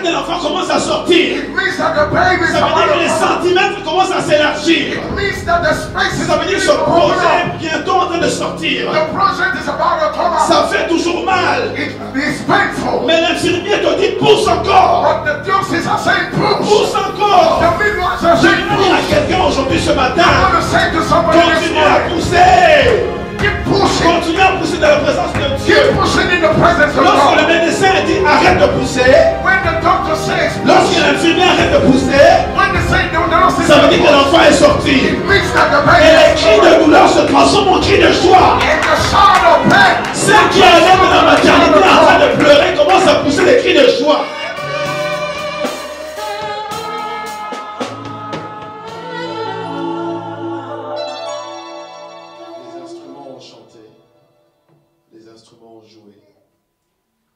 de l'enfant commence à sortir. It means that the baby is Ça veut dire about que les to come. centimètres commencent à s'élargir. It means that the space is Ça veut dire que ce projet est bientôt en train de sortir. The project is about to come out. Ça fait toujours mal. It is painful. Mais l'infirmier te dit pousse encore. But the diocese are saying push. Pousse encore. The midwives are Je saying vais dire à push. quelqu'un aujourd'hui ce I matin. want to say to somebody this Continue à morning, pousser. keep pushing. Continue à pousser dans la présence de Dieu. Keep pushing in the presence of Lorsque le God. médecin dit arrête de pousser. When the doctor says Lorsque push, l'infirmier arrête de pousser. when they say no, they don't say Ça veut dire que push. l'enfant est sorti. It means that the Et baby les is cris de douleur se transforment en cris de joie. and the sound of pain. Ceux qui allaient dans la maternité en train de pleurer commencent à pousser des cris de joie. Les instruments ont chanté, les instruments ont joué.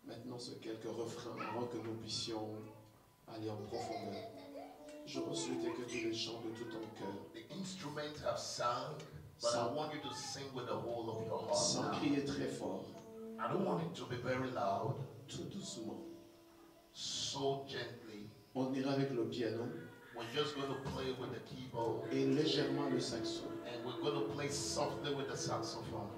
Maintenant, ce quelques refrains avant que nous puissions aller en profondeur. J'aurais souhaité que tu les chantes de tout ton cœur, The instruments have sung, but I want you to sing with the whole of your heart sans now. crier très fort, I don't want it to be very loud, tout doucement. so gently. On ira avec le piano We're just going to play with the keyboard et légèrement le saxo. and we're going to play softly with the saxophone.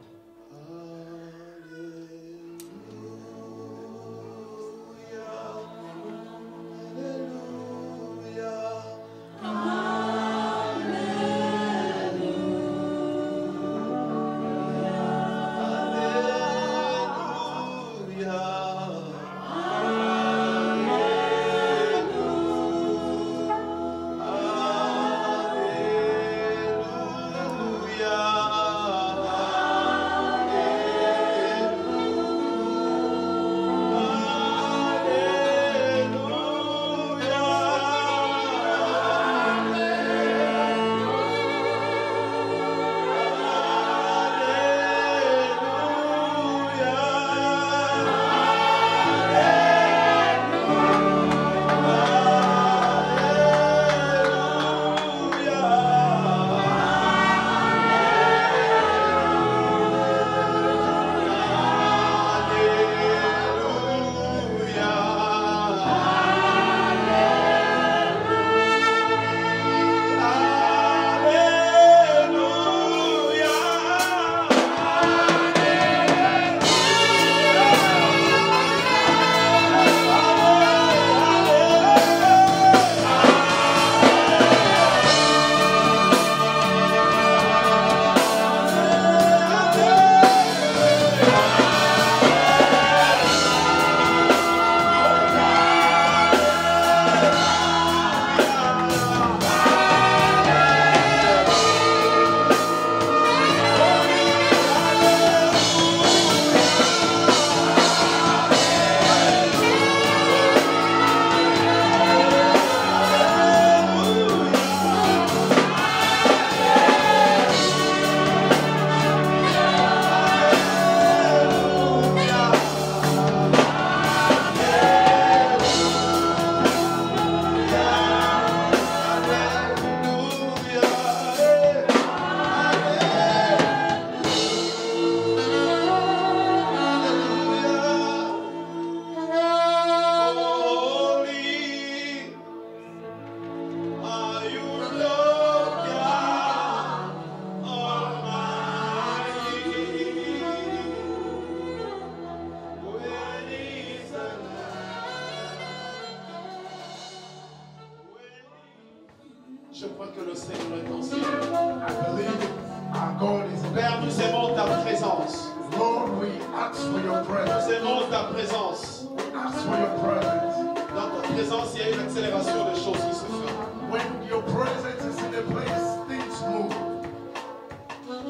Je crois que le Seigneur est en ciel. I believe our God is there. Père, nous aimons ta présence. Lord, we ask for your presence. Nous aimons ta présence. We ask for your presence. Dans ta présence, il y a une accélération de choses qui se font. When your presence is in a place, things move.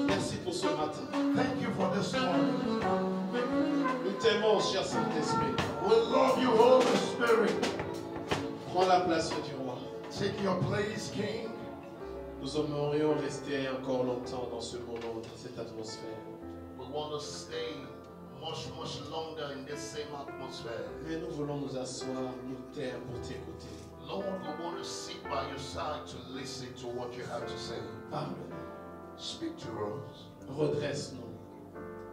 Merci pour ce matin. Thank you for this morning. Nous t'aimons, cher Saint-Esprit. We love you, Holy Spirit. Prends la place du roi. Take your place, King. Nous aimerions rester encore longtemps dans ce moment, dans cette atmosphère. We want to stay much longer in this same atmosphere. Mais nous voulons nous asseoir, nous taire pour t'écouter. Lord, we want to sit by your side to listen to what you have to say. Parle-nous, Speak to us. redresse-nous,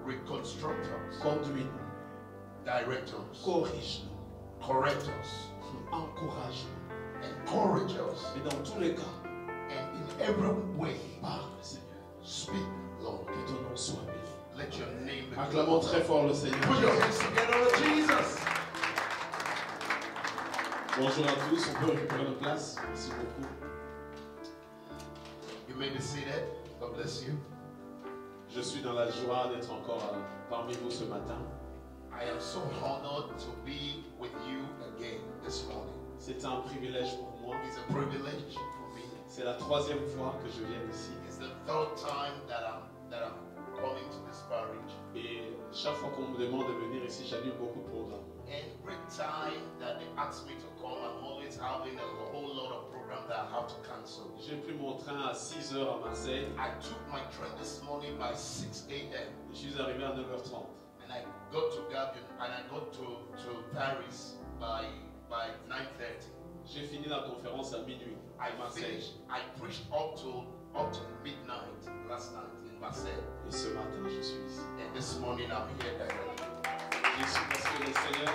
Reconstruct us. conduis-nous, Direct us. corrige-nous. correct us, encourage-nous. encourage us, Et dans tous les cas, and in every way, parle, Seigneur. speak, Lord. Que ton nom soit béni. Let your name be Acclamons très glorified. fort le Seigneur. Put your hands together with Jesus. Bonjour à tous, on peut récupérer nos places. Merci beaucoup. You may be seated. God bless you. Je suis dans la joie d'être encore parmi vous ce matin. I am so honored to be with you again this morning. C'est un privilège pour moi. It's a privilege for me. C'est la 3e fois que je viens ici. It's the third time that I'm coming to this parish. Et chaque fois qu'on me demande de venir ici, j'annule beaucoup de programmes. Every time that they ask me to come, I'm always having a whole lot of programs that I have to cancel. J'ai pris mon train à 6 h à Marseille. I took my train this morning by 6 a.m. Je suis arrivé à 9h30. and I got to Gabon and I got to Paris by 9:30. J'ai fini la conférence à minuit à Marseille. I preached up to midnight last night in Marseille. Et ce matin, je suis ici. And this morning I'm here directly. Je suis parce que le Seigneur,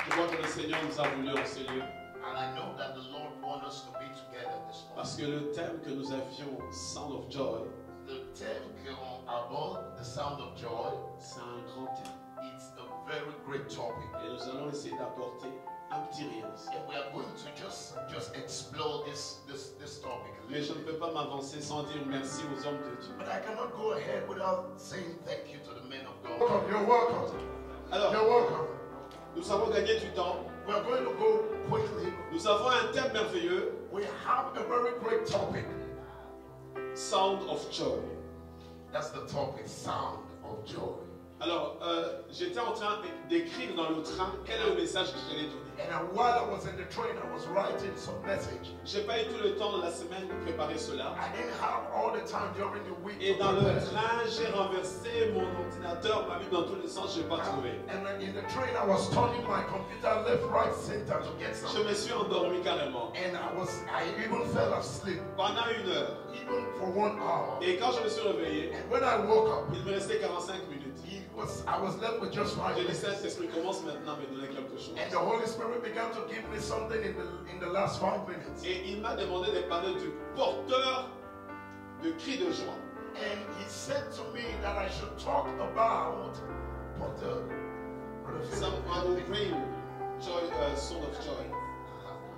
je vois que le Seigneur nous a voulu en ce lieu. And I know that the Lord wants us to be together this morning. Parce que le thème que nous avions, Sound of Joy, The theme about the sound of joy, c'est un grand thème. it's a very great topic. Et nous allons essayer d'apporter un petit rien ici. And we are going to just explore this topic a Mais je little ne bit. peux pas m'avancer sans dire merci aux hommes de Dieu. But I cannot go ahead without saying thank you to the men of God. Welcome, you're welcome. Alors, You're welcome. nous avons gagné du temps. We are going to go quickly. Nous avons un thème merveilleux, We have a very great topic. Sound of Joy. That's the topic, sound of joy. Alors, j'étais en train d'écrire dans le train quel est le message que j'allais donner. And while I was in the train, I was writing some message. J'ai pas eu tout le temps de la semaine de préparer cela. I didn't have all the time during the week Et to dans le prepare. train, j'ai renversé mon ordinateur, m'a mis dans tous les sens, je n'ai pas trouvé. And then in the train, I was turning my computer left, right, center to get Je some. me suis endormi carrément. And I even fell asleep, Pendant 1 heure. even for 1 hour. Et quand je me suis réveillé, And when I woke up, il me restait 45 minutes. I was left with just 5 J'ai dit, minutes. Saint-Esprit, commence maintenant à me donner quelque chose. And the Holy Spirit began to give me something in the last 5 minutes. Et il m'a demandé de parler du porteur de cris de joie. And he said to me that I should talk about Someone who bring joy, sound of joy.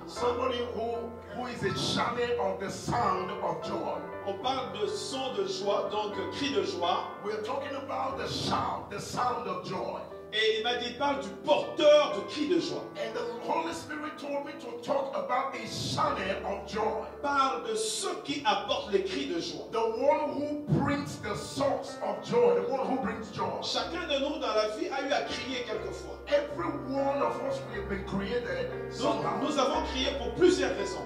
somebody who is a channel of the sound of joy. On parle de son de joie, donc cri de joie. We're talking about the shout, the sound of joy. Et il m'a dit, parle du porteur de cri de joie. And the Holy Spirit told me to talk about a channel of joy. Parle de ceux qui apportent les cris de joie. The one who brings the source of joy, the one who brings joy. Chacun de nous dans la vie a eu à crier quelquefois. Every one of us, we have been created somehow. Nous avons crié pour plusieurs raisons.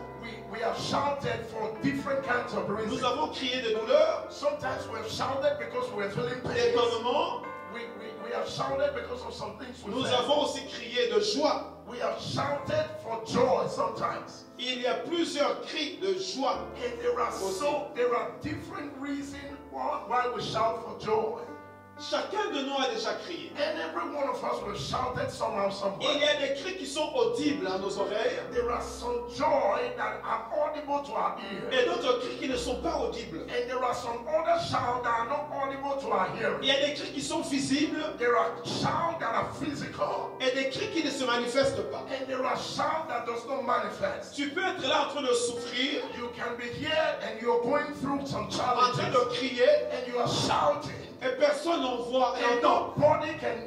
We have shouted for different kinds of reasons. Nous avons crié de douleur, Sometimes we have shouted because we are feeling pain. d'étonnement. We have shouted because of some things we Nous felt. avons aussi crié de joie. We have shouted for joy sometimes. Il y a plusieurs cris de joie. And there are different reasons why we shout for joy. Chacun de nous a déjà crié. And every one of us will shouted somehow, Il somewhere. y a des cris qui sont audibles à nos oreilles There are some joy that are audible to our ear. et d'autres cris qui ne sont pas audibles. And there are some other shouts that are not audible to our Il hearing. y a des cris qui sont visibles There are shouts that are physical. et des cris qui ne se manifestent pas. And there are shouts that does not manifest. Tu peux être là en train de souffrir, You can be here and you're going through some en train challenges. de crier And you are shouting. et personne n'en voit et And entend. nobody can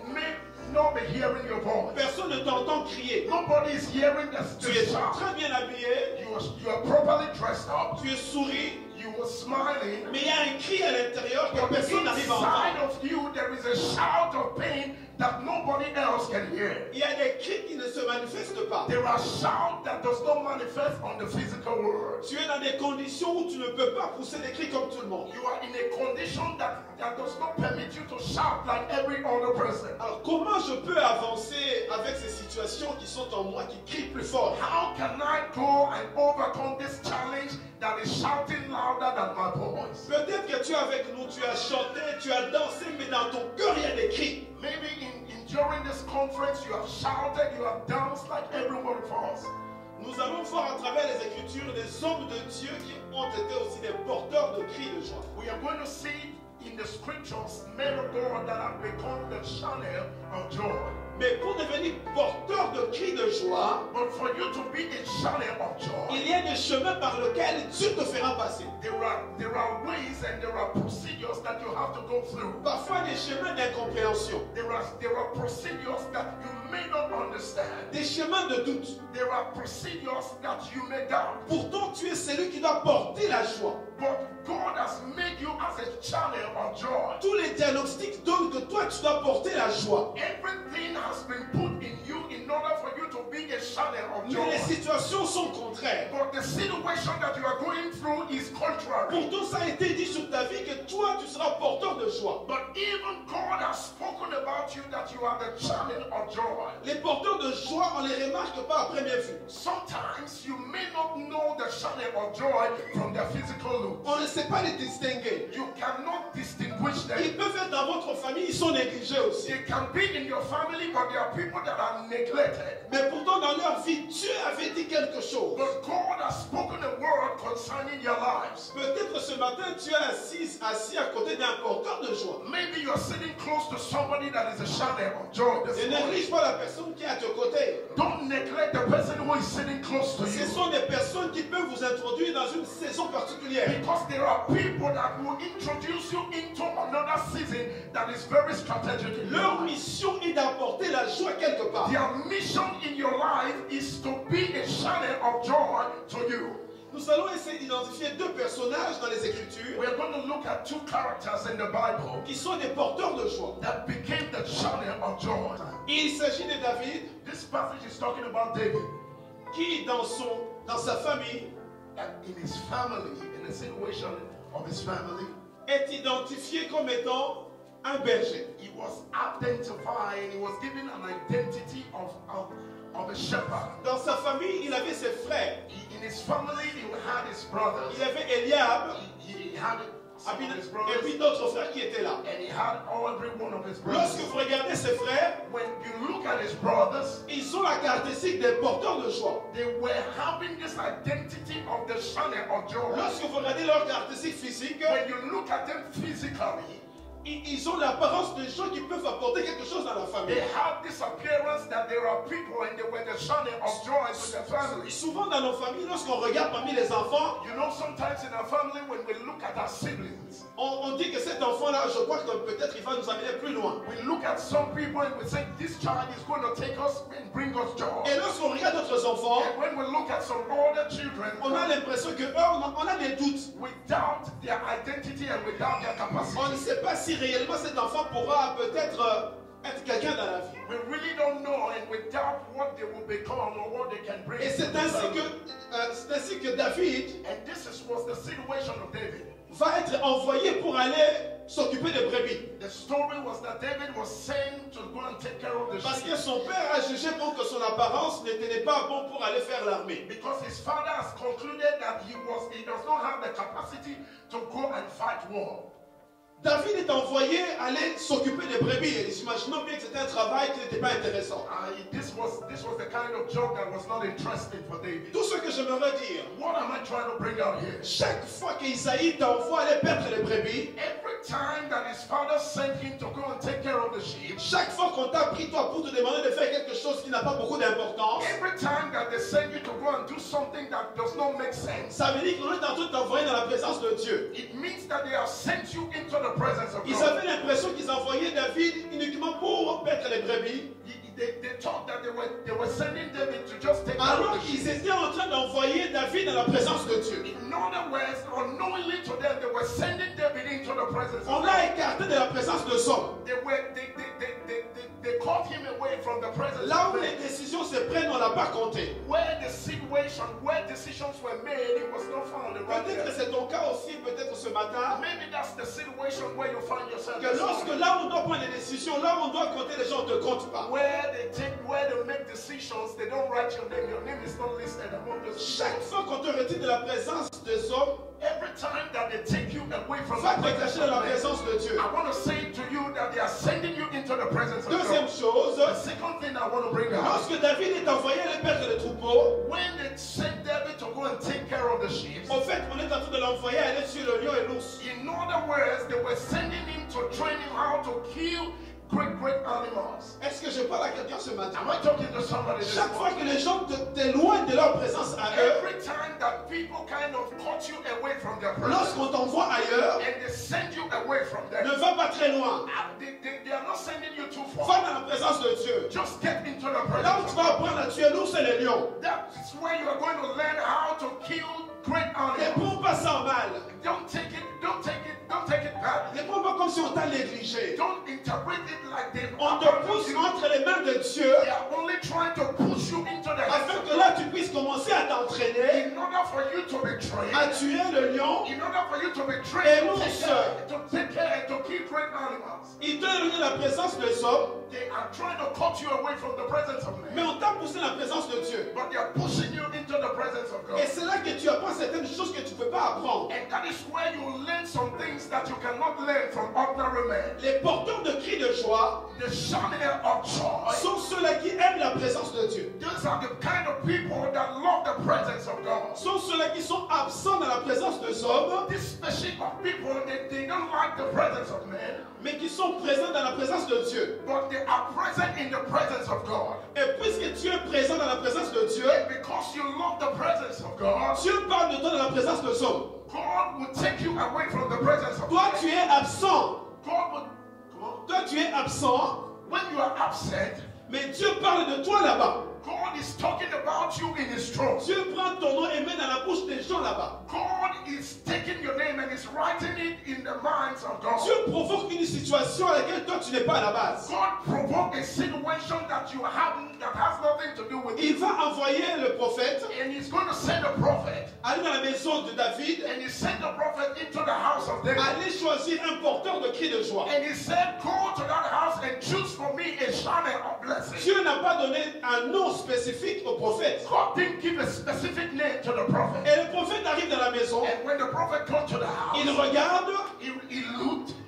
not be hearing your voice. Personne ne t'entend crier. Nobody is hearing the Tu es shout. très bien habillé, You are properly dressed up. tu es souri, You were smiling. mais il y a un cri à l'intérieur que But personne n'arrive à inside entendre. of you, there is a shout of pain that nobody else can hear. Il y a des cris qui ne se manifestent pas. There are shouts that does not manifest on the physical world. Tu es dans des conditions où tu ne peux pas pousser des cris comme tout le monde. You are in a condition that does not permit you to shout like every other person. Alors comment je peux avancer avec ces situations qui sont en moi, qui crient plus fort? How can I go and overcome this challenge that is shouting louder than my voice? Peut-être que tu es avec nous, tu as chanté, tu as dansé, mais dans ton cœur il y a des cris. Maybe in during this conference, you have shouted, you have danced like every one of us. Nous allons voir à travers les Écritures des hommes de Dieu qui ont été aussi des porteurs de cris de joie. We are going to see in the scriptures men of God that have become the channel of joy. Mais pour devenir porteur de cris de joie, But for you to be a channel of joy, il y a des chemins par lesquels Dieu te fera passer. there are ways and there are procedures that you have to go through. Parfois des chemins d'incompréhension, There are procedures that you may not understand. des chemins de doute. There are procedures that you may doubt. Pourtant, tu es celui qui doit porter la joie. But God has made you as a channel of joy. Tous les diagnostics donnent que toi, tu dois porter la joie. Everything has been put in you in order for you to be a channel of Mais joy. les situations sont contraires. But the situation that you are going through is contrary. Pourtant, ça a été dit sur ta vie que toi, tu seras porteur de joie. But even God has spoken about you that you are the channel of joy. Les porteurs de joie, on ne les remarque pas à première vue. Sometimes you may not know the channel of joy from their physical look. On ne sait pas les distinguer. You cannot distinguish them. Ils peuvent être dans votre famille, ils sont négligés aussi. They can be in your family, but there are people that are neglected. Mais pourtant, dans leur vie, Dieu avait dit quelque chose. But God has spoken a word concerning your lives. Peut-être ce matin, tu es assis à côté d'un porteur de joie. Maybe you're sitting close to somebody that is a channel of joy this Ne morning. néglige pas la personne qui est à tes côtés. Don't neglect the person who is sitting close to Ce you. sont des personnes qui peuvent vous introduire dans une saison particulière. Because there are people that will introduce you into another season that is very strategic in your Leur life. mission est d'apporter la joie quelque part. Their mission in your life is to be a channel of joy to you. Nous allons essayer d'identifier deux personnages dans les Écritures We're going to look at two characters in the Bible qui sont des porteurs de joie. that became the channel of joy. Il s'agit de David This passage is talking about David. qui, dans sa famille, That in his family, in the situation of his family, est identifié comme étant un berger. he was identified, he was given an identity of a shepherd. Dans sa famille, il avait ses frères. In his family, he had his brothers. Il avait Eliab He had some of his et brothers, puis d'autres frères qui étaient là. and he had every one of his brothers. Lorsque vous regardez ses frères, When you look at his brothers, ils ont la caractéristique des porteurs de joie. they were having this identity of the channel of joy. Lorsque vous regardez leur caractéristique physique, When you look at them physically, ils ont l'apparence de gens qui peuvent apporter quelque chose dans la famille. they have this appearance that there are people and they were the channel of joy to their family. Souvent dans nos familles, lorsqu'on regarde parmi les enfants, You know, sometimes in our family, when we look at our siblings, on dit que cet enfant-là, je crois que peut-être il va nous amener plus loin. we look at some people and we say, this child is going to take us and bring us joy. Et lorsqu'on regarde d'autres enfants, And when we look at some older children, on a l'impression que on a des doutes. we doubt their identity and we doubt their capacity. On ne sait pas si réellement cet enfant pourra peut-être être quelqu'un dans la vie. We really don't know and we doubt what they will become or what they can bring. Et c'est ainsi que David And this was the situation of David. va être envoyé pour aller s'occuper des brebis. The story was that David was sent to go and take care of the Parce que sheep son père a jugé bon que son apparence n'était pas bon pour aller faire l'armée. because his father has concluded that he does not have the capacity to go and fight war. David est envoyé aller s'occuper des brebis. Et imaginons bien que c'était un travail qui n'était pas intéressant. This was the kind of job that was not interesting for David. Tout ce que j'aimerais dire, What am I trying to bring out here? chaque fois qu'Isaïe t'envoie aller perdre les brebis, Every time that his father sent him to go and take care of the sheep, chaque fois qu'on t'a pris toi pour te demander de faire quelque chose qui n'a pas beaucoup d'importance, every time that they send you to go and do something that does not make sense, ça veut dire qu'on est en train de t'envoyer dans la présence de Dieu. it means that they have sent you into the presence of Ils God. avaient l'impression qu'ils envoyaient David uniquement pour perdre les brebis, They thought that they were sending David to just take care alors of the sheep. qu'ils étaient en train d'envoyer David dans la présence de Dieu. In other words, unknowingly to them, they were sending David into the presence On of l'a God. écarté de la présence de Saul. They caught him away from the presence Là of où God. les décisions se prennent, on n'a pas compté. Where decisions were made, it was not found. Right Peut-être que there. c'est ton cas aussi, peut-être ce matin, Maybe that's the situation where you find yourself. que this lorsque morning. là où on doit prendre des décisions, là où on doit compter, les gens ne te comptent pas. Where they make decisions, they don't write your name. Your name is not listed among those Chaque people. fois qu'on te retire de la présence des hommes, Every time that they take you away from va the te presence cacher dans la of men, présence de Dieu. I want to say to you that they are sending you into the presence of Deuxième God. chose, second thing I want to bring out. Lorsque David est envoyé aller perdre les troupeaux, When they sent David to go and take care of the sheep, en fait, on est en train de l'envoyer aller tuer le lion et l'ours. in other words, they were sending him to train him how to kill great animals. Est-ce que je parle à quelqu'un ce matin? Am I talking to somebody this Chaque fois morning? que les gens t'éloignent de leur présence à eux, Every time that people kind of cut you away from their presence lorsqu'on t'envoie ailleurs, and they send you away from them, ne va pas très loin. they are not sending you too Va far. dans la présence de Dieu. Just get into the Là où presence. tu vas apprendre à tuer l'ours et les lions. That's where you are going to learn how to kill great Ne animals. prends pas ça en mal. Don't take it badly. Ne prends pas comme si on t'a négligé. Don't interpret it like they On te pousse entre les mains de Dieu They are only trying to push you into the hands afin of que là tu puisses commencer à t'entraîner in order for you to be à trained, tuer le lion. in order for you to be Et trained l'ours. to take care and to keep great animals. Il t'a donné la présence des hommes, They are trying to cut you away from the presence of mais men, on t'a poussé la présence de Dieu. but they are pushing you into the presence of God. Et c'est là que tu apprends certaines choses que tu ne peux pas apprendre. And that is where you learn some things that you cannot learn from ordinary men. Les porteurs de cris de joie The channel of joy. sont ceux-là qui aiment la présence de Dieu. Those are the kind of people that love the presence of God. Sont ceux-là qui sont absents dans la présence des hommes, This species of people, they don't like the presence of men, mais qui sont présents dans la présence de Dieu. but they are present in the presence of God. Et puisque tu es présent dans la présence de Dieu, And because you love the presence of God, Dieu parle de toi dans la présence des hommes. God will take you away from the presence of Toi, God. tu es absent. God will, come on. Toi, tu es absent, When you are upset, mais Dieu parle de toi là-bas. God is talking about you in His throne. Dieu prend ton nom et met dans la bouche des gens là-bas. God is taking your name and is writing it in the minds of God. Dieu provoque une situation à laquelle toi, tu n'es pas à la base. God provoke a situation that you haven't, that has nothing to do with Il it. va envoyer le prophète And He's going to send a prophet. aller dans la maison de David, And He sent the prophet into the house of David. aller choisir un porteur de cris de joie. And He said, go to that house and choose for me a channel of blessing. Dieu n'a pas donné un nom spécifique au prophète. God didn't give a specific name to the prophet. Et le prophète arrive dans la maison, And when the prophet got to the il house, regarde,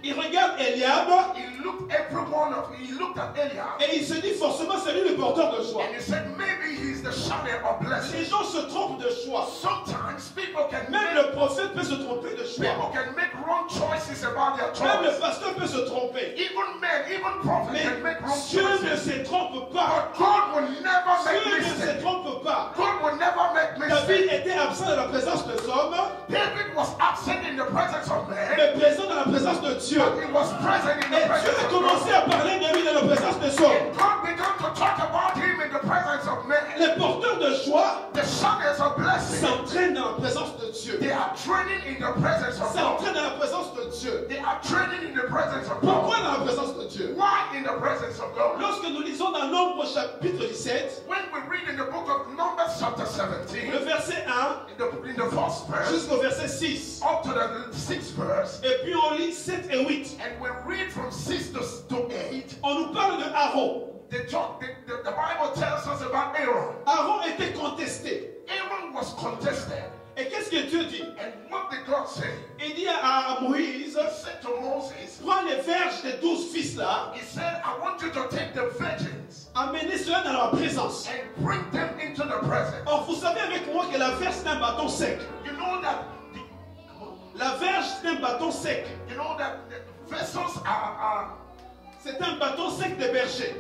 he regarde Eliab he looked every one of, he looked at Eliab, et il se dit forcément c'est lui le porteur de joie. and he said, maybe he's the channel of blessing. Les gens se trompent de choix. Sometimes people can Même make, le prophète peut se tromper de choix. people can make wrong choices about their Même le choice. pasteur peut se tromper. Even men, even prophets Mais can make wrong Dieu ne choices. se trompe pas. But God will never make Dieu ne se mistakes. trompe pas. God will never make David mistakes. était absent de la présence des hommes, David was absent in the presence of men, mais présent dans la présence de Dieu. but he was present in Et the Dieu presence a of commencé God. à parler de lui dans la présence des hommes. And God began to talk about him in the presence of men. Les porteurs de joie The channels of blessing, s'entraînent dans la présence de Dieu. they are training in the presence of God. S'entraînent dans la présence de Dieu. They are training in the presence of Pourquoi God. dans la présence de Dieu? Why in the presence of God? Lorsque nous lisons dans Nombre chapitre 17, When we read in the book of Numbers chapter 17, le verset 1 in the first verse, jusqu'au verset 6, up to the 6th verse, et puis on lit 7 et 8, and we read from 6 to 8, on nous parle de Aaron. the Bible tells us about Aaron. Aaron était contesté. Aaron was contested. Et qu'est-ce que Dieu dit? And what did God say? Il dit à Moïse, He said to Moses, prends les verges des 12 fils là, he said, I want you to take the virgins amenez cela dans la présence. and bring them into the presence. Or, vous savez avec moi que la verge c'est un bâton sec. You know that La verge c'est un bâton sec. the vessels are C'est un bâton sec de berger.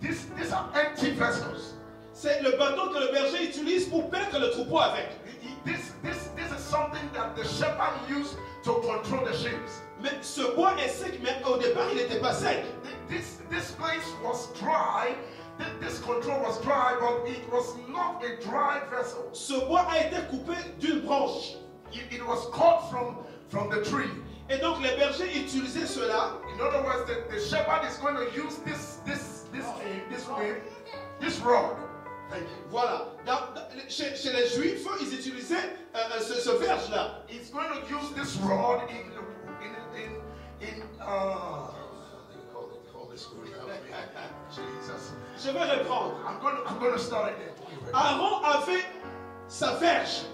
these are empty vessels. C'est le bâton que le berger utilise pour paître le troupeau avec. This is something that the shepherd used to control the sheep. Mais ce bois est sec, mais au départ il n'était pas sec. This place was dry. This control was dry, but it was not a dry vessel. Ce bois a été coupé d'une branche. It was cut from the tree. Et donc les bergers utilisaient cela. In other words, the shepherd is going to use this rod. Thank you. Voilà. Chez les Juifs, ils utilisaient ce verge-là. He's going to use this rod in Holy Spirit, help me. Jesus. Je vais reprendre. I'm going to start again. Aaron avait sa verge,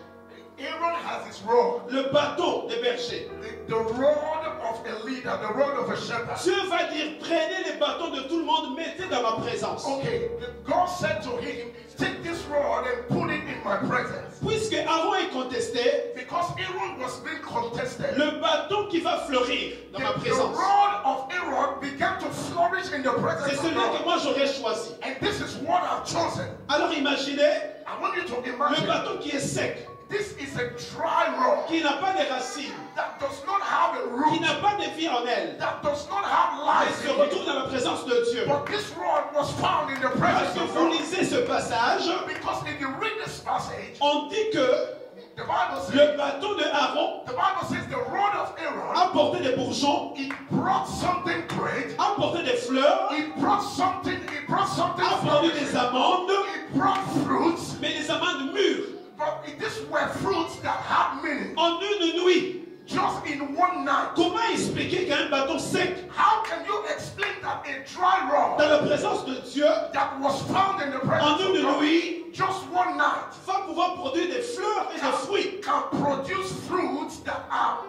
Aaron has his rod, le bâton des bergers. the rod of a it as the rod of a shepherd. Dieu va dire, prenez les bâtons de tout le monde, mettez dans ma présence. Okay, God said to him, take this rod and put it in my presence. Puisque Aaron est contesté, Because Aaron was being contested. le bâton qui va fleurir dans ma The présence, rod of Aaron began to flourish in the c'est presence of celui que God. moi j'aurais choisi. And this is what I've chosen. Alors imaginez I want you to le imagine bâton qui est sec, this is a dry rod qui n'a pas de racines, that does not have a qui root, n'a pas de vie en elle, that does not have mais life se in it. retrouve dans la présence de Dieu. But this rod was found in the presence Lorsque of vous God. lisez ce passage, Because if you read this passage, on dit que the Bible le says, bâton de Aaron the rod of Aaron, apportait des bourgeons, it brought something great. apportait des fleurs, It brought something apportait des amandes, It brought fruits, mais des amandes mûres. but these were fruits that had meaning. En une nuit, Just in one night. comment expliquer qu'un bâton sec How can you explain that a dry dans rod la présence de Dieu, that was found in the en presence of une God, nuit, just one night, va pouvoir produire des fleurs et des fruits? can produce fruits that are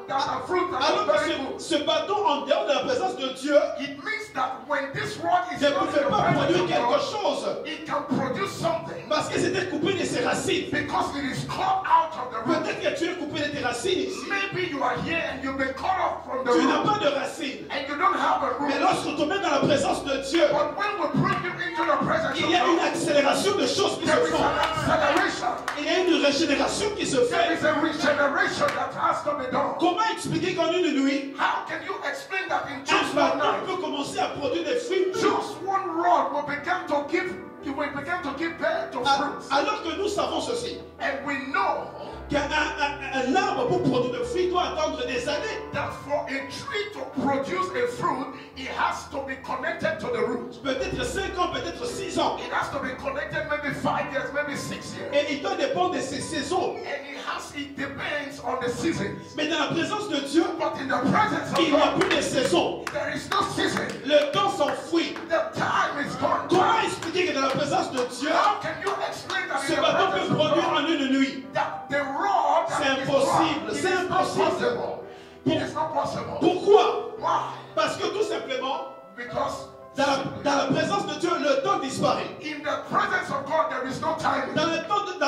fruit that Alors are very que good? ce bâton en dehors de la présence de Dieu It means that when this rod is ne not in pouvait the pas presence produire of quelque God, chose it can produce something parce que c'était coupé de ses racines. because it is cut out of the root. Peut-être que tu es coupé de tes racines ici. Maybe you are here and you've been cut off from the Tu n'as root pas de racines. and you don't have a Mais root. lorsque tu mets dans la présence de Dieu, But when we bring you into the presence il of y a une God, accélération de choses qui se there is font. an acceleration. Il y a une régénération qui se There fait. is a regeneration that has to be done. Comment expliquer qu'en une nuit, How can you explain that in un just one bâton night? peut commencer à produire des fruits mûrs Just one rod will begin to give birth to fruits. alors que nous savons ceci, And we know qu'un arbre pour produire de fruits doit attendre des années. that for a tree to produce a fruit, it has to be connected to the root. Peut-être 5 ans, peut-être 6 ans. It has to be connected maybe 5 years, maybe 6 years. Et il doit dépendre de ses saisons. And it depends on the seasons. Mais dans la présence de Dieu, But in the presence of il n'y a God, plus de saisons. there is no season. Le temps s'enfuit. The time is gone. Comment expliquer que dans la présence de Dieu, How can you explain that ce in the bâton presence peut of produire God? en une nuit? That the rod that C'est is impossible, dry, it c'est is not impossible. possible. It is not possible. Pourquoi? Why? Parce que tout simplement, Because dans la présence de Dieu, le temps disparaît. in the presence of God there is no time. Dans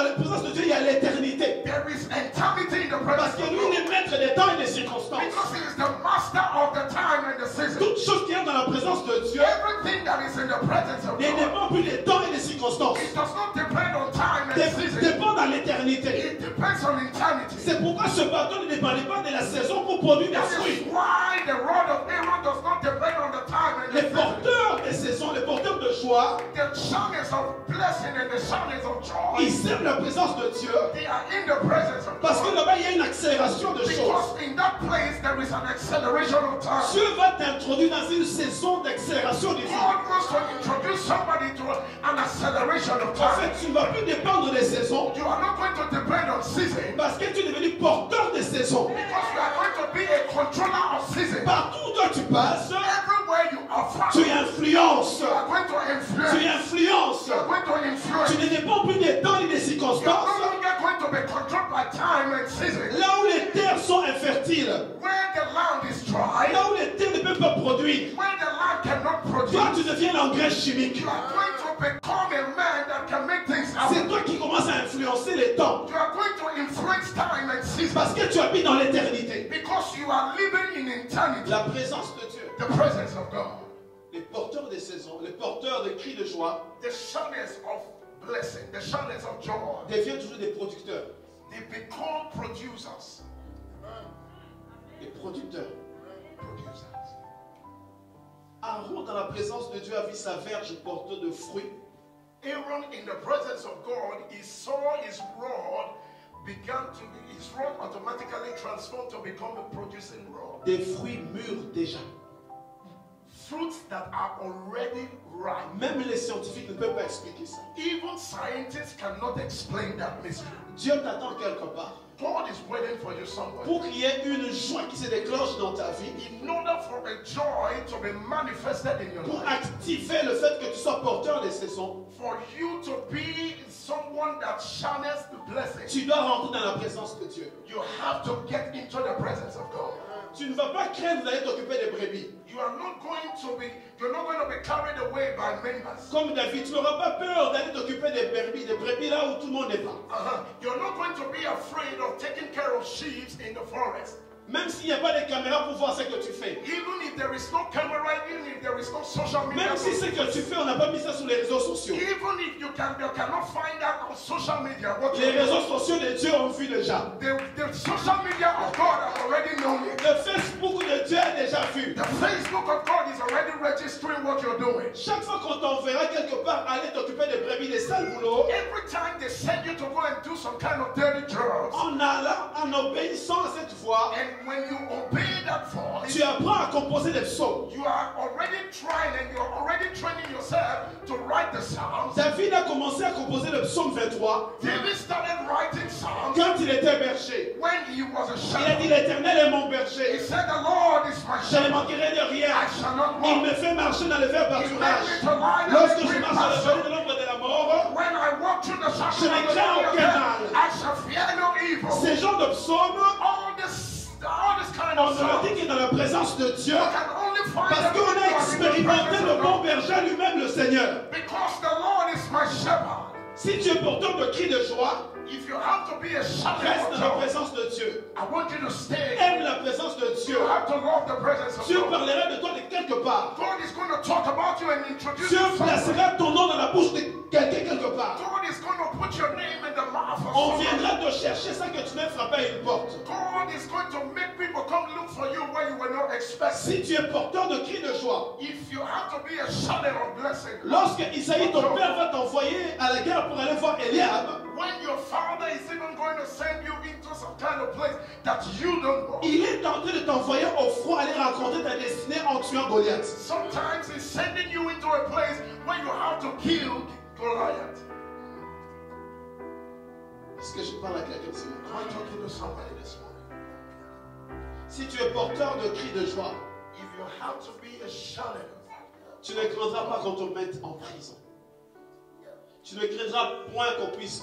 la présence de Dieu, il y a l'éternité. There is eternity in the Parce presence que of lui, God. il est maître des temps et des circonstances. Because he is the master of the time and the season. Toute chose qui est dans la présence de Dieu Everything that is in the presence of ne God, dépend plus des temps et des circonstances. it does not depend on time and season. Dépend dans l'éternité. It depends on eternity. C'est pourquoi ce bâton ne dépendait pas de la saison pour produire des That is fruits. why the rod of Aaron does not depend on the time and the Les season. porteurs des saisons, les porteurs de joie, The channels of blessing and the channels of joy, ils servent la présence de Dieu they are in the presence of parce que God. là-bas, il y a une accélération de choses. Because in that place there is an acceleration of time. Dieu va t'introduire dans une saison d'accélération du vie. God wants to introduce somebody to an acceleration of En time. fait, tu ne vas plus dépendre des saisons You are not going to depend on season parce que tu es devenu porteur des saisons. because you are going to be a controller of season. Partout où tu passes, Everywhere you are found, tu influences. you are going to Tu influence. influences. You are going to influence. Tu ne dépends plus des temps et des You are circonstances. no longer going to be controlled by time and season. Là où les terres sont infertiles, Where the land is dry, là où les terres ne peuvent pas produire, where the land cannot toi produce, tu deviens l'engrais chimique. you are going to become a man that can make things C'est happen. toi qui commences à influencer les temps You are going to influence time and season parce que tu habites dans l'éternité. because you are living in eternity. La présence de Dieu, The presence of God, les porteurs des saisons, les porteurs de cris de joie the channels of blessing, the channels of joy, deviennent toujours des producteurs. they become producers. Des producteurs. Producers. Aaron, dans la présence de Dieu, a vu sa verge porteuse de fruits. Aaron, in the presence of God, he saw his rod his rod automatically transformed to become a producing rod. Des fruits mûrs déjà. Fruits that are already ripe. Même les scientifiques ne peuvent pas expliquer ça. Even scientists cannot explain that mystery. Dieu t'attend quelque part God is waiting for you somewhere. pour qu'il y ait une joie qui se déclenche dans ta vie, In order for a joy to be manifested in your pour life, activer le fait que tu sois porteur des saisons. for you to be someone that channels the blessing, Tu dois rentrer dans la présence de Dieu. you have to get into the presence of God. Tu ne vas pas craindre d'aller t'occuper des brebis. You're not going to be carried away by members. Comme David, tu n'auras pas peur d'aller t'occuper des brebis là où tout le monde n'est pas. You're not going to be afraid of taking care of sheep in the forest. Même s'il n'y a pas de caméra pour voir ce que tu fais. Even if there is no camera, even if there is no social media. Même si ce que tu fais, on n'a pas mis ça sur les réseaux sociaux. Even if you cannot find out on social media what Les réseaux sociaux de Dieu ont vu déjà. the social media of God has already known it. Le Facebook de Dieu a déjà vu. The Facebook of God is already registering what you're doing. Chaque fois qu'on t'enverra quelque part aller t'occuper des brebis, des sales boulots, Every time they send you to go and do some kind of dirty jobs, en allant, en obéissant à cette voix, and when you obey that voice, tu apprends à composer des psaumes. you are already trying and you're already training yourself to write the Psalms. David a commencé à composer le psaume 23 David started writing Psalms quand il était berger. when he was a Il a dit shepherd. l'Éternel est mon He berger. said, the Lord is my Je ne shepherd. manquerai de rien. I shall not Il walk. me fait marcher dans le vert He made pâturage. me to lie down Lorsque in je green marche dans le vallée de pastures. l'ombre de la mort, When I walk through the shadow of Je ne the crains valley of aucun death, mal. I shall fear no evil. ces genres de psaumes, All this kind on of ne le stuff. dit que dans la présence de Dieu. You can only find Parce them qu'on when a you are in the expérimenté presence le of bon God. berger lui-même, le Seigneur. Because the Lord is my shepherd. Si tu es porteur de cris de joie, If you have to be a shepherd reste of dans la joy, présence de Dieu. I want you to stay. Aime la présence de Dieu. You have to love the presence of Dieu God. parlera de toi de quelque part. God is going to talk about you and introduce Dieu you somewhere. placera ton nom dans la bouche de quelqu'un quelque part. God is going to put your name in the mouth of On someone. viendra te chercher sans que tu n'aies frappé à une porte. God is going to make people come look for you where you were not expecting. Si tu es porteur de cris de joie, If you have to be a channel of blessing, lorsque Isaïe, ton père, va t'envoyer à la guerre pour aller voir Eliab, when your father is even going to send you into some kind of place that you don't know, il est tenté de t'envoyer au front aller rencontrer ta destinée en tuant Goliath. sometimes he's sending you into a place where you have to kill Goliath. Est-ce que je parle à quelqu'un ce matin? Am I talking to somebody this morning? Si tu es porteur de cris de joie, If you have to be a channel, tu ne craindras pas qu'on te mette en prison. Tu ne craindras point qu'on puisse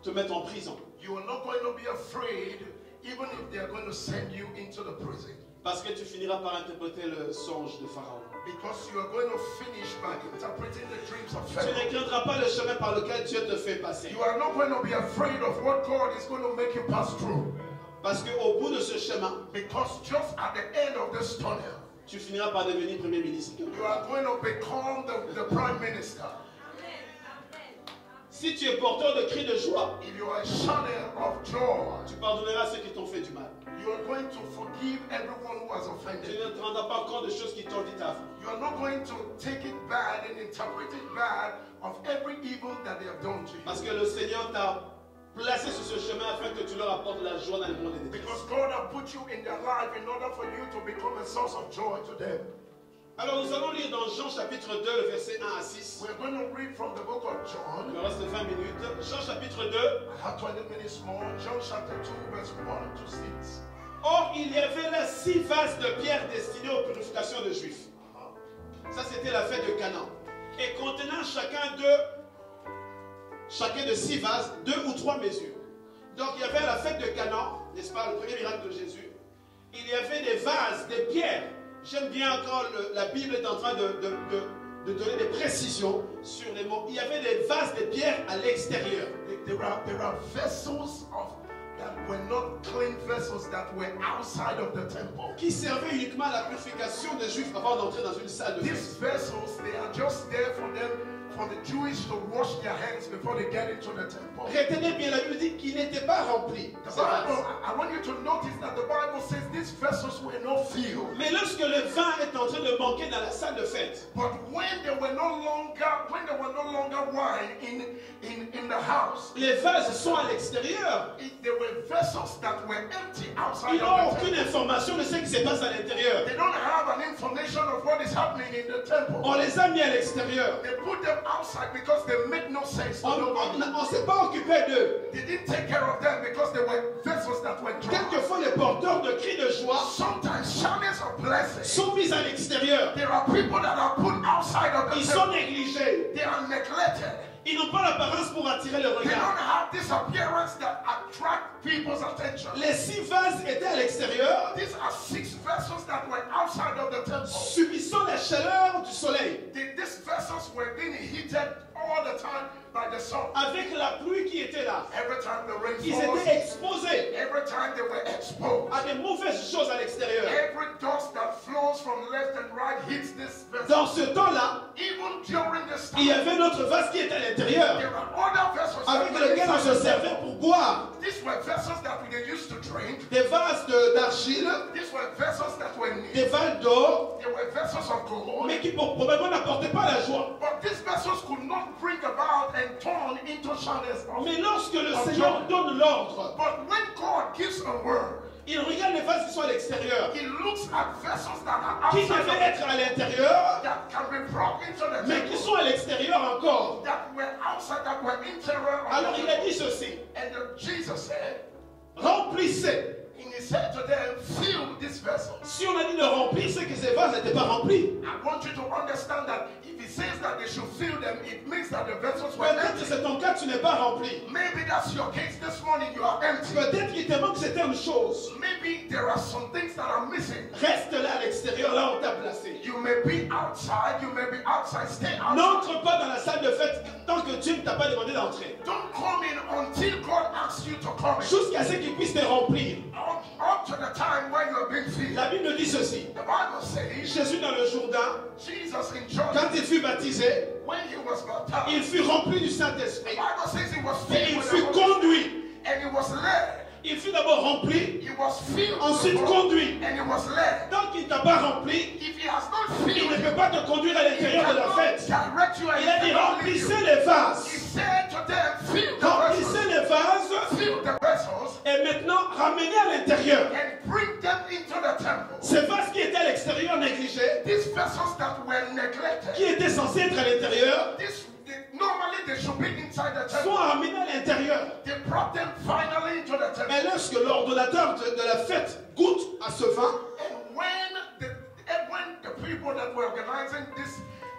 te mettre en prison. you are not going to be afraid even if they are going to send you into the prison. Parce que tu finiras par interpréter le songe de Pharaon. Because you are going to finish by interpreting the dreams of Tu Pharaoh. ne craindras pas le chemin par lequel Dieu te fait passer. You are not going to be afraid of what God is going to make you pass through. Parce qu'au bout de ce chemin, Because just at the end of this tunnel, tu finiras par devenir Premier ministre. you are going to become the Prime Minister. Si tu es porteur de cris de joie, If you are a channel of joy, tu pardonneras ceux qui t'ont fait du mal. you are going to forgive everyone who has Tu offended ne you. te rendras pas compte des choses qui t'ont dit avant. You are not going to take it bad and interpret it bad of every evil that they have done to you. Parce que le Seigneur t'a placé sur ce chemin afin que tu leur apportes la joie dans le monde des Because détresses. God has put you in their life in order for you to become a source of joy to them. Alors nous allons lire dans Jean chapitre 2, le verset 1 à 6. We're going to read from the book of John. Il me reste 20 minutes. Jean chapitre 2. I have 20 minutes more. John chapter 2, verse 1 to 6. Or, il y avait là 6 vases de pierre destinés aux purifications de Juifs. Ça, c'était la fête de Canaan. Et contenant chacun de 6 vases, 2 ou 3 mesures. Donc, il y avait la fête de Canaan, n'est-ce pas, le premier miracle de Jésus. Il y avait des vases, des pierres. J'aime bien encore, la Bible est en train de donner des précisions sur les mots. Il y avait des vases de pierre à l'extérieur. There are vessels that were not clean vessels that were outside of the temple. Qui servaient uniquement à la purification des Juifs avant d'entrer dans une salle de These fête. vessels, they are just there for the Jewish to wash their hands before they get into the temple. Retenez bien, la Bible dit qu'ils n'étaient pas remplis. The Bible, I want you to notice that the Bible says these vessels were not filled. Mais lorsque le vin est en train de manquer dans la salle de fête, But when there were no longer wine in the house, les vases sont à l'extérieur. there were vessels that were empty outside Ils n'ont of the aucune temple. information de ce qui se passe à l'intérieur. They don't have an information of what is happening in the temple. On les a mis à l'extérieur. They put them outside because they make no sense to nobody. On ne s'est pas occupé d'eux. They didn't take care of them because they were vessels that were dry. Quelquefois, les porteurs de cris de joie Sometimes channels of blessing. sont mis à l'extérieur. There are people that are put outside of the Ils temple. sont négligés. They are neglected. Ils n'ont pas l'apparence pour attirer le They don't regard. have this appearance that attract people's attention. Les 6 vases étaient à l'extérieur, These are 6 vessels that were outside of the temple. subissant la chaleur du soleil, These vessels were being heated all the time by the sun. avec la pluie qui était là. Every time the rain Ils falls, étaient exposés every time they were exposed, à des mauvaises choses à l'extérieur. every dust that flows from left and right hits this vessel. Dans ce temps-là, Even during this il y time, avait notre vase qui était à l'intérieur, there are other vessels that avec were lesquels on inside se the servait temple. pour boire. These were vessels that we used to drink. Des vases d'argile, These were vessels that were des neat. vases d'or, They were vessels of gold. mais qui probablement n'apportaient pas la joie. But these vessels could not bring about and turn into channels of. Mais lorsque le Seigneur donne l'ordre, But when God gives a word, il regarde les vases qui sont à l'extérieur, He looks at vessels that are qui outside devaient of être à l'intérieur, that can be brought into the mais qui temple, sont à l'extérieur encore. that were outside, that were interior. of Alors the il a temple. dit ceci, And Jesus said, remplissez. and He said to them, fill this vessel. Si on a dit de remplir, c'est que ces vases n'étaient pas remplis. I want you to understand that if He says that they should fill them, it means that the vessels were Peut-être que empty. c'est ton cas, tu n'es pas rempli. Maybe that's your case this morning, you are empty. Peut-être qu'il te manque certaines choses. Maybe there are some things that are missing. Reste là à l'extérieur, là où on t'a placé. You may be outside, you may be outside, stay outside. N'entre pas dans la salle de fête tant que Dieu ne t'a pas demandé d'entrer. Don't come in until God asks you to come in. Jusqu'à ce qu'il puisse te remplir. Up to the time when you are being filled. La Bible dit ceci. The Bible says Jésus dans le Jourdain, Jesus in John, quand il fut baptisé, when he was baptized, il fut rempli du the Saint-Esprit. Bible says he was Et filled il with fut the Holy conduit. Spirit, and he was led. Il fut d'abord rempli, He was filled ensuite with the Holy conduit. Spirit, and he was led. Tant qu'il ne t'a pas rempli, If he has not il filled ne you, peut pas te conduire à he l'intérieur de la cannot fête. direct you and Il a he dit cannot lead you. remplissez les He vases. said to them, fill the Remplissez vessels, les vases fill the vessels, et maintenant ramenez à l'intérieur. and bring them into the temple. Ces vases qui étaient à l'extérieur négligés, These vessels that were neglected, qui étaient censés être à l'intérieur, normally they should be inside the sont temple. ramenés à l'intérieur. They brought them finally into the temple. Et lorsque l'ordonnateur de la fête goûte à ce vin, And when the people that were organizing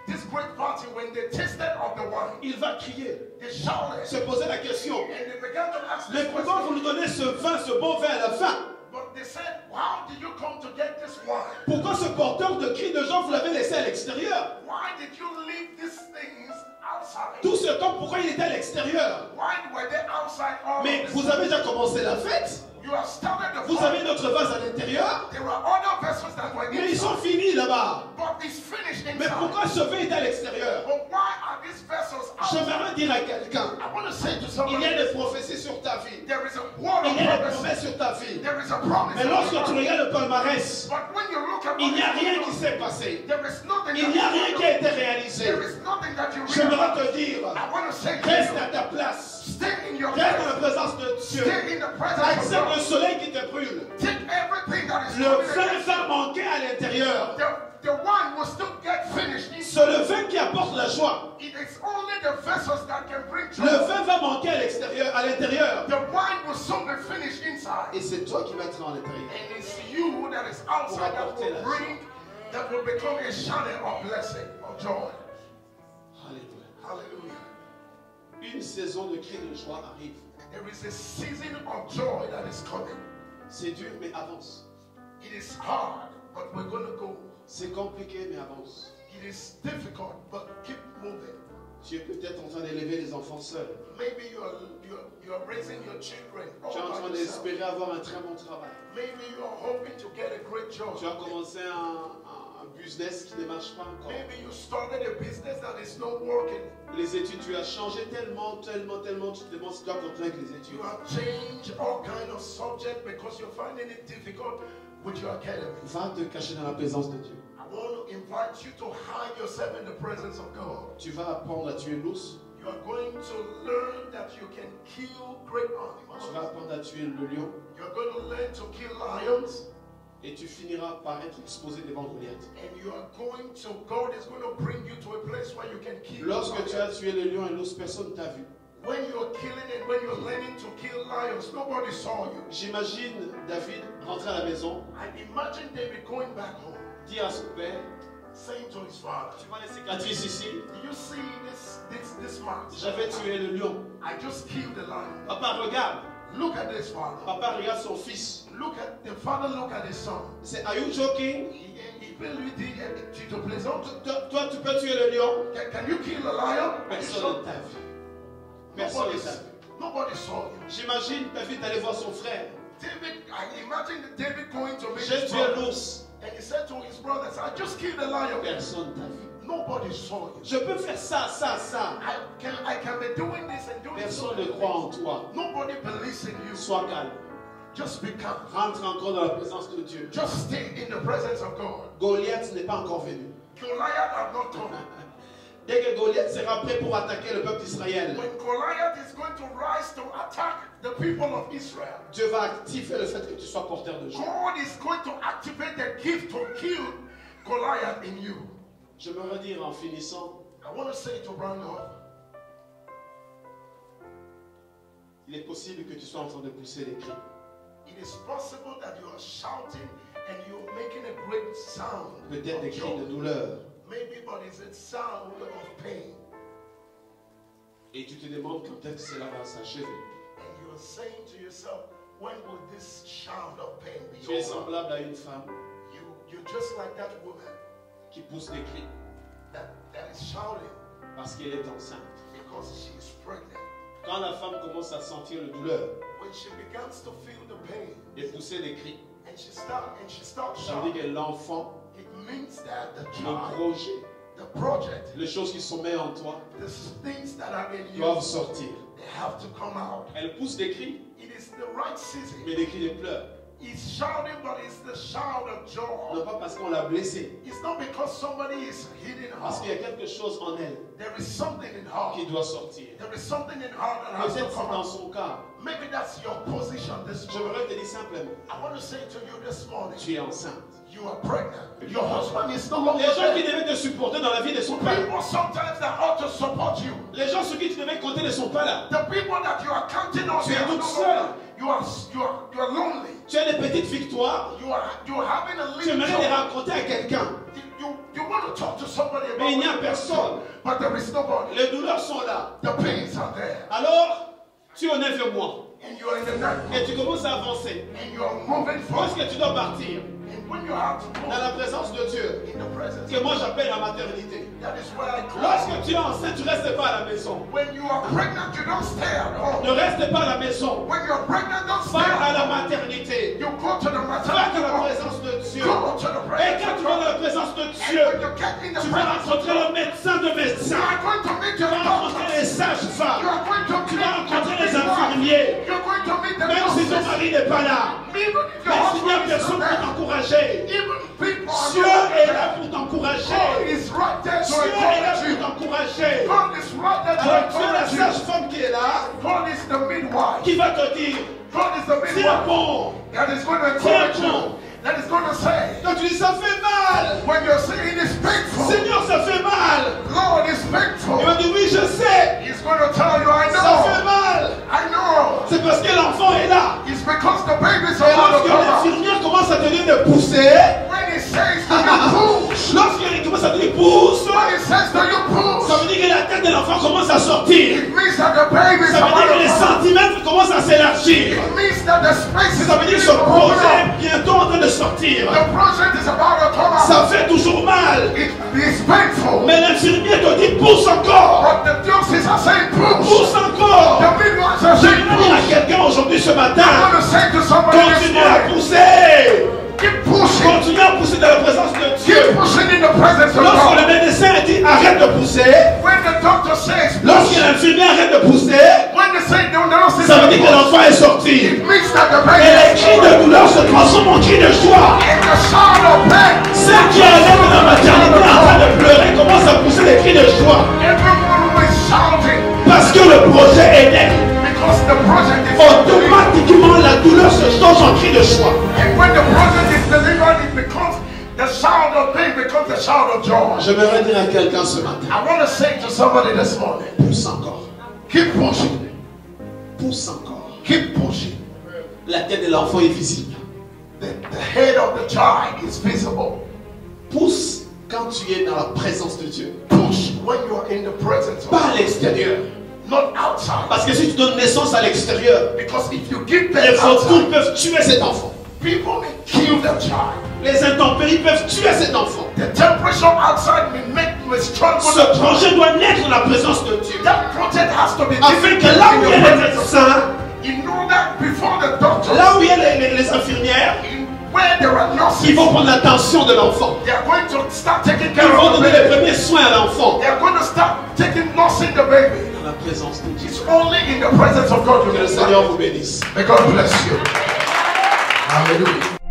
this great party, when they tasted of the wine, il va crier, they shouted se poser la question. and they began to ask Mais this pourquoi vous question. nous donnez ce vin, ce bon vin à la fin? But they said, how did you come to get this wine? Pourquoi ce porteur de cris de gens, vous l'avez laissé à l'extérieur? Why did you leave these things outside? Tout ce temps, pourquoi il était à l'extérieur? Why were they outside all Mais of this? vous avez déjà commencé la fête? You have started the Vous fire. avez notre vase à l'intérieur? There were other vessels that were Mais ils sont inside, finis là-bas. but it's finished Mais inside. pourquoi ce vin est à l'extérieur? But why are these vessels outside? J'aimerais dire à quelqu'un, I want to say to il somebody, y a des prophéties sur ta vie. there is a word Il of y a des prophecy. promesses sur ta vie. There is a promise. Mais of lorsque God. tu regardes le palmarès, But when you look at il what n'y a is rien going qui on, s'est passé. there is nothing Il n'y a that rien you qui a été réalisé. There is nothing that you J'aimerais realize. te dire, I want to say to reste you, à ta place. stay in your Reste dans la place. présence de Dieu. Stay in the presence of Accepte le God. soleil qui te brûle. Take everything that is Le coming vin against va manquer à l'intérieur. you. The wine will still get finished. C'est le vin qui apporte la joie. It is only the vessels that can bring joy. Le vin va manquer à l'extérieur, à l'intérieur. The wine will soon be finished inside. Et c'est toi qui vas être à l'intérieur. And it's you that is outside that will bring, that will become a channel of blessing, of joy. Alléluia. Hallelujah. Une saison de cris de joie arrive. There is a season of joy that is coming. C'est dur, mais avance. It is hard, but we're going to go. C'est compliqué, mais avance. It is difficult, but keep moving. Tu es peut-être en train d'élever les enfants seuls. Maybe you are raising your children all Tu es en by train yourself. d'espérer avoir un très bon travail. Maybe you are hoping to get a great job. Tu as commencé un business qui ne marche pas encore. Maybe you started a business that is not working. Les études, tu as changé tellement, tu te demandes si tu dois continuer avec les études. You have changed all kind of subject because you're finding it difficult with your academy. Va te cacher dans la présence de Dieu. I want to invite you to hide yourself in the presence of God. Tu vas apprendre à tuer l'ours. You are going to learn that you can kill great animals. Tu vas apprendre à tuer le lion. You're going to learn to kill lions. Et tu finiras par être exposé devant Goliath. And you are going to, God is going to bring you to a place where you can kill Lorsque tu as lions. tué le lion et l'ours, personne ne t'a vu. When you're killing and when you're learning to kill lions, nobody saw you. J'imagine David rentrer à la maison, I imagine David going back home, dire à son père, saying to his father, Tu vois les cicatrices ici? do you see this mark? J'avais tué le lion. I just killed the lion. Papa, regarde. Look at this father. Papa regarde son fils. Look at the father. Look at his son. C'est, are you joking? Il peut lui dire, tu te plaisantes? Toi, tu peux tuer le lion? Can you kill a lion? Personne ne t'a vu. Personne ne t'a vu. Nobody saw him. J'imagine David d'aller voir son frère. I imagine David going to meet J'ai his tué brother. l'ours. And he said to his brothers, I just killed a lion. Personne t'a vu. Nobody saw him. Je peux faire ça. I can be doing this and doing Personne ne so. croit en toi. Nobody believes in you. Sois calme. Just be calm. Rentre encore dans la présence de Dieu. Just stay in the presence of God. Goliath n'est pas encore venu. Goliath have not come. Dès que Goliath sera prêt pour attaquer le peuple d'Israël, When Goliath is going to rise to attack the people of Israel, Dieu va activer le fait que tu sois porteur de joie. God is going to activate the gift to kill Goliath in you. Je me redire en finissant, I want to say to round off, il est possible que tu sois en train de pousser les cris. it is possible that you are shouting and you're making a great sound. Peut-être des of cris de joy. douleur. Maybe, but it's a sound of pain. Et tu te demandes quand est-ce que cela va s'achever. And you're saying to yourself, when will this sound of pain be Tu es over? semblable à une femme You're just like that woman qui pousse les cris that is shouting parce qu'elle est enceinte. because she is pregnant. Quand la femme commence à sentir la douleur When she begins to feel the pain et pousser les cris, and she starts ça veut dire shouting, que l'enfant, it means that the le child, projet, the project, les choses qui sont mises en toi the things that are in you, doivent sortir. they have to come out. Elle pousse des cris, It is the right season. mais des cris de pleurs. He's shouting, but it's the shout of joy. Non pas parce qu'on l'a blessée, It's not because somebody is hitting parce qu'il y her. a quelque chose en elle There is something in her. qui doit sortir. There is something in her that has to Peut-être c'est come dans out. son cas. Maybe that's your position this Je morning. voudrais te dire simplement, I want to say to you this morning, tu es enceinte. you are pregnant. Your husband is no longer Les gens qui there. devaient te supporter dans la vie ne sont pas là. People sometimes that ought to support you. Les gens sur qui tu devais compter ne sont pas là. The people that you are counting on, Tu they es are no toute longer. seule. You are lonely. Tu as des petites victoires. You are having a Tu little aimerais les joy. raconter à quelqu'un. You want to talk to somebody about Mais il n'y a what personne. but there is nobody. Les douleurs sont là. The pains are there. Alors, tu en es vers moi. And you are in the night. Et tu commences à avancer. And you are moving Où est-ce forward. que tu dois partir? And when you have to Dans move la présence de Dieu. in the presence, Que moi j'appelle la maternité. that is where I call. Lorsque tu es enceinte, tu ne restes pas à la maison. When you are pregnant, you don't stay at home. Ne reste pas à la maison. When you're pregnant, don't stay Va à at la home. maternité. You go to the Va maternity dans la ward. présence de Dieu. Go to the Et presence quand of tu vas dans God. la présence de And Dieu, when you get in the tu vas presence of rencontrer God, le médecin de you médecins. are going to meet Tu your vas rencontrer les doctors. You sages-femmes. are going to Tu meet vas rencontrer les the infirmiers. You're going to meet the Même si ton nurses. mari n'est pas là. Even if your Mais s'il n'y a husband is personne not pour there. t'encourager, Even people are Dieu not est là there. pour God t'encourager. is right there to Dieu est là encourage pour you. t'encourager. God is right there to Alors tu es la encourage you. sage-femme qui est là, God is the midwife. qui va te dire, God is the tiens midwife bon. that is going to encourage you. That is going to say, Quand tu dis ça fait mal, when you're saying it's painful, Seigneur ça fait mal. Lord, it's Il painful. va dire oui je sais, He's going to tell you, I ça fait know. mal. I know. C'est parce que l'enfant est là. It's because the baby's Et about to lorsque come out. l'infirmière commence à te dire de pousser, When he says to you push, lorsqu'elle commence à te dire pousse, when he says to you ça push, veut dire que la tête de l'enfant commence à sortir. it means that the baby's Ça veut dire about que les to come out. centimètres commencent à s'élargir. It means that the space is Ça veut dire que ce about to projet come est bientôt en train de sortir. out. The project is about to come out. Ça fait toujours mal. It is painful. Mais l'infirmier te dit pousse encore. But the nurses are saying push. Pousse encore. The midwives are Je saying vais dire à push. quelqu'un aujourd'hui ce I matin, want to say to somebody this continue à morning, pousser. keep pushing. Continue à pousser dans la présence de Dieu. Keep pushing in the presence of Lorsque le God. médecin dit arrête de pousser, When the doctor says lorsque push, l'infirmier arrête de pousser, when they say the nurses ça veut dire que push, l'enfant est sorti. it means that the Et baby les is cris de douleur se transforment en cris de joie. in the sound of pain. Ceux qui allaient dans la maternité en train de pleurer commencent à pousser des cris de joie. Everyone who is shouting Parce que le projet est né. because the project is Automatiquement, la douleur se change en cri de joie. and when the project is delivered, it becomes the sound of pain becomes the sound of joy. J'aimerais dire à quelqu'un ce matin, I want to say to somebody this morning, pousse encore, keep pushing, pousse encore. keep pushing. La tête de l'enfant est visible. The head of the child is visible. Pousse Quand tu es dans la présence de Dieu, Push when you are in the presence of pas à God. l'extérieur. Not outside. Parce que si tu donnes naissance à l'extérieur, Because if you give les birth vautours outside, peuvent tuer cet enfant. people may kill the child. Les intempéries peuvent tuer cet enfant. The temperature outside may struggle Ce the child. projet doit naître dans la présence de Dieu. That project has to be Afin given que là où in il y the a les presence of médecins, God. In order before the doctor, là où il y a les infirmières, where there are nurses, ils vont prendre l'attention de l'enfant. they are going to start taking Ils care vont of the donner les baby. premiers soins à l'enfant. They are going to start nursing the baby. Dans la présence de Dieu. It's only in the presence of God you Que le can Seigneur start. vous bénisse. May God bless you. Hallelujah.